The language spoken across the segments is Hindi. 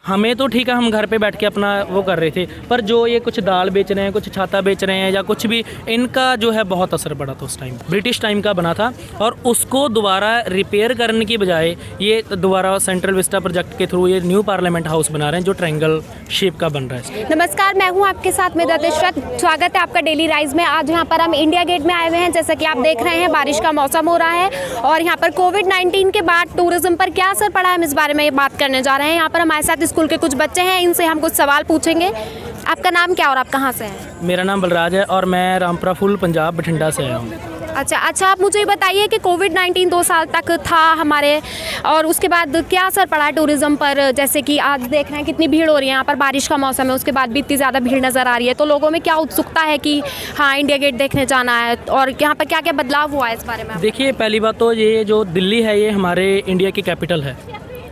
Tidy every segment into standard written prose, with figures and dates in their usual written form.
हमें तो ठीक है, हम घर पे बैठ के अपना वो कर रहे थे, पर जो ये कुछ दाल बेच रहे हैं, कुछ छाता बेच रहे हैं या कुछ भी, इनका जो है बहुत असर पड़ा था। उस टाइम ब्रिटिश टाइम का बना था और उसको दोबारा रिपेयर करने की बजाय ये दोबारा सेंट्रल विस्टा प्रोजेक्ट के थ्रू ये न्यू पार्लियामेंट हाउस बना रहे हैं जो ट्रायंगल शेप का बन रहा है। नमस्कार, मैं हूं आपके साथ में दतिश्रत। स्वागत है आपका डेली राइज में। आज यहाँ पर हम इंडिया गेट में आए हुए हैं। जैसा कि आप देख रहे हैं, बारिश का मौसम हो रहा है और यहाँ पर कोविड-19 के बाद टूरिज्म पर क्या असर पड़ा है, हम इस बारे में बात करने जा रहे हैं। यहाँ पर हमारे साथ स्कूल के कुछ बच्चे हैं, इनसे हम कुछ सवाल पूछेंगे। आपका नाम क्या और आप कहाँ से हैं? मेरा नाम बलराज है और मैं रामपुरा फुल पंजाब बठिंडा से आया हूँ। अच्छा, आप मुझे बताइए कि कोविड-19 2 साल तक था हमारे, और उसके बाद क्या असर पड़ा है टूरिज़्म पर? जैसे कि आज देख रहे हैं कितनी भीड़ हो रही है, यहाँ पर बारिश का मौसम है, उसके बाद भी इतनी ज़्यादा भीड़ नज़र आ रही है, तो लोगों में क्या उत्सुकता है कि हाँ इंडिया गेट देखने जाना है, और यहाँ पर क्या क्या बदलाव हुआ है इस बारे में? देखिए, पहली बात तो ये जो दिल्ली है, ये हमारे इंडिया की कैपिटल है।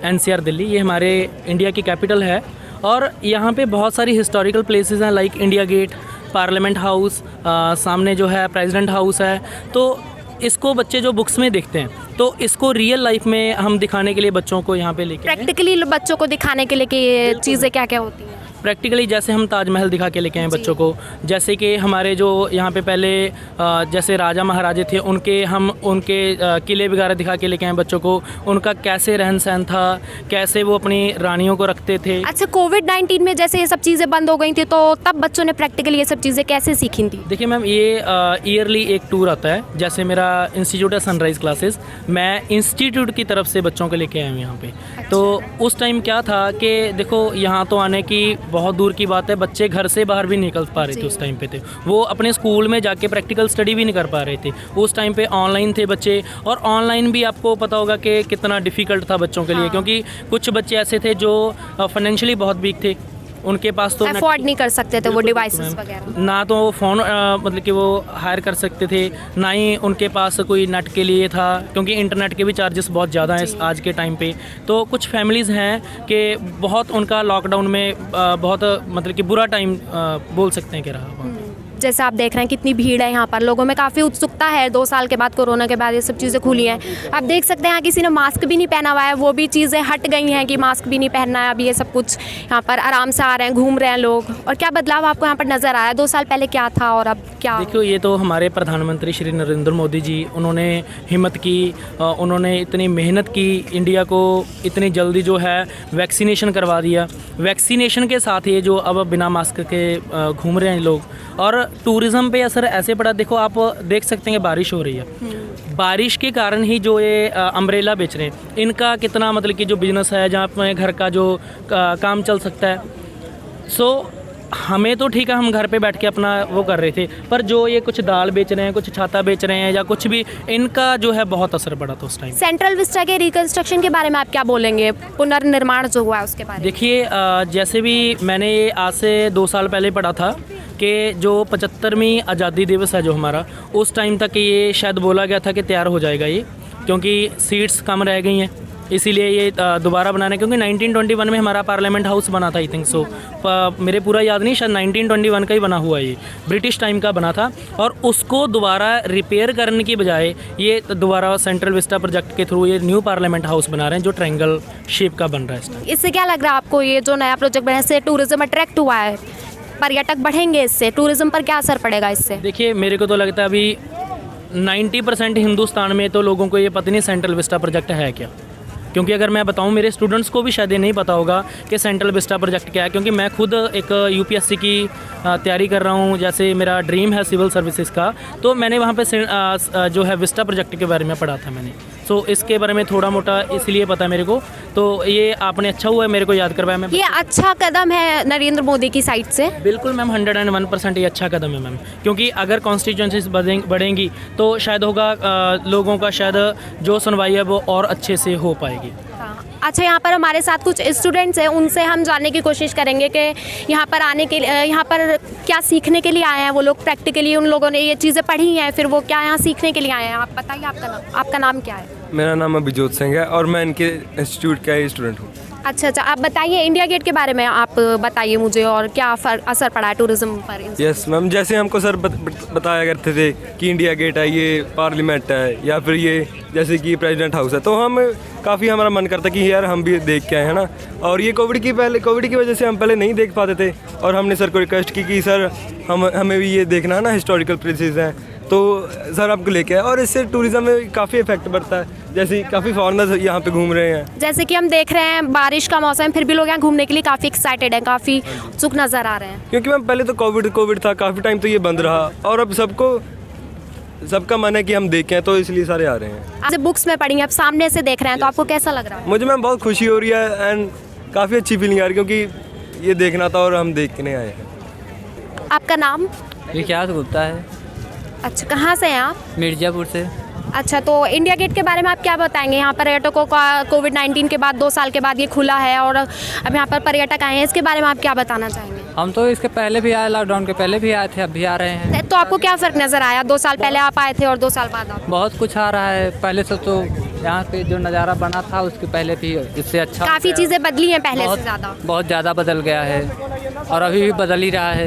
NCR दिल्ली ये हमारे इंडिया की कैपिटल है और यहाँ पे बहुत सारी हिस्टोरिकल प्लेसेस हैं, like India Gate, Parliament House, सामने जो है प्रेसिडेंट हाउस है। तो इसको बच्चे जो बुक्स में देखते हैं, तो इसको रियल लाइफ में हम दिखाने के लिए बच्चों को यहाँ पे लेके प्रैक्टिकली बच्चों को दिखाने के लिए कि ये चीज़ें क्या क्या होती हैं। प्रैक्टिकली जैसे हम ताजमहल दिखा के लेके आए बच्चों को, जैसे कि हमारे जो यहाँ पे पहले जैसे राजा महाराजे थे, उनके किले वगैरह दिखा के लेके आए बच्चों को, उनका कैसे रहन सहन था, कैसे वो अपनी रानियों को रखते थे। अच्छा, कोविड-19 में जैसे ये सब चीज़ें बंद हो गई थी, तो तब बच्चों ने प्रैक्टिकली ये सब चीज़ें कैसे सीखी थी? देखिए मैम, ये ईयरली एक टूर आता है। जैसे मेरा इंस्टीट्यूट है सनराइज़ क्लासेस, मैं इंस्टीट्यूट की तरफ से बच्चों को लेके आया हूँ यहाँ पे। तो उस टाइम क्या था कि देखो, यहाँ तो आने की बहुत दूर की बात है, बच्चे घर से बाहर भी निकल पा रहे थे। उस टाइम पे थे वो अपने स्कूल में जाके प्रैक्टिकल स्टडी भी नहीं कर पा रहे थे। उस टाइम पे ऑनलाइन थे बच्चे, और ऑनलाइन भी आपको पता होगा कि कितना डिफ़िकल्ट था बच्चों के लिए, क्योंकि कुछ बच्चे ऐसे थे जो फाइनेंशियली बहुत वीक थे, उनके पास तो अफोर्ड नहीं कर सकते थे वो डिवाइसेस वगैरह, ना तो फ़ोन मतलब कि वो हायर कर सकते थे, ना ही उनके पास कोई नेट के लिए था, क्योंकि इंटरनेट के भी चार्जेस बहुत ज़्यादा हैं आज के टाइम पे। तो कुछ फैमिलीज़ हैं कि बहुत उनका लॉकडाउन में बहुत मतलब कि बुरा टाइम बोल सकते हैं कि रहा। जैसे आप देख रहे हैं कितनी भीड़ है यहाँ पर, लोगों में काफ़ी उत्सुकता है। 2 साल के बाद, कोरोना के बाद ये सब चीज़ें खुली हैं। आप देख सकते हैं यहाँ किसी ने मास्क भी नहीं पहना हुआ है, वो भी चीज़ें हट गई हैं कि मास्क भी नहीं पहनना है। अब ये सब कुछ यहाँ पर आराम से आ रहे हैं, घूम रहे हैं लोग। और क्या बदलाव आपको यहाँ पर नज़र आया? 2 साल पहले क्या था और अब क्या? देखो, ये तो हमारे प्रधानमंत्री श्री नरेंद्र मोदी जी, उन्होंने हिम्मत की, उन्होंने इतनी मेहनत की, इंडिया को इतनी जल्दी जो है वैक्सीनेशन करवा दिया। वैक्सीनेशन के साथ ये जो अब बिना मास्क के घूम रहे हैं लोग, और टूरिज़्म पे असर ऐसे पड़ा। देखो, आप देख सकते हैं कि बारिश हो रही है, बारिश के कारण ही जो ये अम्ब्रेला बेच रहे हैं, इनका कितना मतलब कि जो बिज़नेस है, जहाँ पे घर का जो काम चल सकता है। सो हमें तो ठीक है, हम घर पे बैठ के अपना वो कर रहे थे, पर जो ये कुछ दाल बेच रहे हैं, कुछ छाता बेच रहे हैं या कुछ भी, इनका जो है बहुत असर पड़ा था उस टाइम। सेंट्रल विस्टा के रिकंस्ट्रक्शन के बारे में आप क्या बोलेंगे? पुनर्निर्माण जो हुआ है उसके बारे में। देखिए, जैसे भी मैंने ये आज से 2 साल पहले पढ़ा था कि जो 75वीं आज़ादी दिवस है जो हमारा, उस टाइम तक ये शायद बोला गया था कि तैयार हो जाएगा ये, क्योंकि सीट्स कम रह गई हैं, इसीलिए ये दोबारा बनाना है। क्योंकि 1921 में हमारा पार्लियामेंट हाउस बना था, आई थिंक सो, मेरे पूरा याद नहीं, शायद 1921 का ही बना हुआ, ये ब्रिटिश टाइम का बना था। और उसको दोबारा रिपेयर करने की बजाय ये दोबारा सेंट्रल विस्टा प्रोजेक्ट के थ्रू ये न्यू पार्लियामेंट हाउस बना रहे हैं जो ट्रायंगल शेप का बन रहा है। इससे क्या लग रहा है आपको, ये जो नया प्रोजेक्ट बना है, इससे टूरिज्म अट्रैक्ट हुआ है, पर्यटक बढ़ेंगे, इससे टूरिज्म पर क्या असर पड़ेगा इससे? देखिए, मेरे को तो लगता है अभी 90% हिंदुस्तान में तो लोगों को ये पता नहीं सेंट्रल विस्टा प्रोजेक्ट है क्या। क्योंकि अगर मैं बताऊं, मेरे स्टूडेंट्स को भी शायद ये नहीं पता होगा कि सेंट्रल विस्टा प्रोजेक्ट क्या है, क्योंकि मैं खुद एक UPSC की तैयारी कर रहा हूं। जैसे मेरा ड्रीम है सिविल सर्विसेज का, तो मैंने वहां पे जो है विस्टा प्रोजेक्ट के बारे में पढ़ा था मैंने। सो इसके बारे में थोड़ा मोटा इसलिए पता है मेरे को, तो ये आपने अच्छा हुआ है मेरे को याद करवाया। मैं ये अच्छा कदम है नरेंद्र मोदी की साइड से। बिल्कुल मैम, 101% ये अच्छा कदम है मैम, क्योंकि अगर कॉन्स्टिट्यूंसीज बढ़ेंगी तो शायद होगा लोगों का शायद जो सुनवाई है वो और अच्छे से हो पाएगी। अच्छा, यहाँ पर हमारे साथ कुछ स्टूडेंट्स हैं, उनसे हम जानने की कोशिश करेंगे कि यहाँ पर आने के लिए, यहाँ पर क्या सीखने के लिए आए हैं वो लोग। प्रैक्टिकली उन लोगों ने ये चीज़ें पढ़ी हैं, फिर वो क्या यहाँ सीखने के लिए आए हैं। आप बताइए, आपका नाम क्या है? मेरा नाम अभिजोत सिंह है और मैं इनके इंस्टीट्यूट का ही स्टूडेंट हूँ। अच्छा अच्छा, आप बताइए इंडिया गेट के बारे में, आप बताइए मुझे, और क्या असर पड़ा है टूरिज्म पर इन- यस मैम, जैसे हमको सर बताया करते थे कि इंडिया गेट है, ये पार्लियामेंट है, या फिर ये जैसे कि प्रेसिडेंट हाउस है, तो हम काफ़ी हमारा मन करता कि यार हम भी देख के आए, है ना। और ये कोविड की वजह से हम पहले नहीं देख पाते थे, और हमने सर को रिक्वेस्ट की कि सर हमें भी ये देखना है ना, हिस्टोरिकल प्लेसेस हैं, तो सर आपको लेके आए, और इससे टूरिज्म में काफ़ी इफेक्ट पड़ता है। जैसे काफ़ी फॉरेनर्स यहाँ पे घूम रहे हैं। जैसे कि हम देख रहे हैं बारिश का मौसम, फिर भी लोग यहाँ घूमने के लिए काफ़ी एक्साइटेड हैं, काफ़ी उत्सुक नज़र आ रहे हैं। क्योंकि मैम पहले तो कोविड था, काफ़ी टाइम तो ये बंद रहा, और अब सबका मन है कि हम देखें, तो इसलिए सारे आ रहे हैं। आप बुक्स में पढ़ी, आप सामने से देख रहे हैं, तो आपको कैसा लग रहा है? मुझे मैम बहुत खुशी हो रही है, एंड काफ़ी अच्छी फीलिंग आ रही है, क्योंकि ये देखना था और हम देखने आए हैं। आपका नाम? विकास गुप्ता है, अच्छा, कहाँ से हैं आप? मिर्ज़ापुर से। अच्छा, तो इंडिया गेट के बारे में आप क्या बताएंगे? यहाँ पर्यटकों का कोविड-19 के बाद 2 साल के बाद ये खुला है, और अब यहाँ पर पर्यटक आए हैं, इसके बारे में आप क्या बताना चाहेंगे? हम तो इसके पहले भी आए, लॉकडाउन के पहले भी आए थे, अब भी आ रहे हैं। तो आपको क्या फ़र्क नज़र आया? 2 साल पहले आप आए थे और 2 साल बाद आप? बहुत कुछ आ रहा है, पहले से तो यहाँ पे जो नज़ारा बना था उसके पहले भी इससे अच्छा काफ़ी चीज़ें बदली हैं पहले बहुत से ज़्यादा। बहुत ज़्यादा बदल गया है, और अभी भी बदल ही रहा है।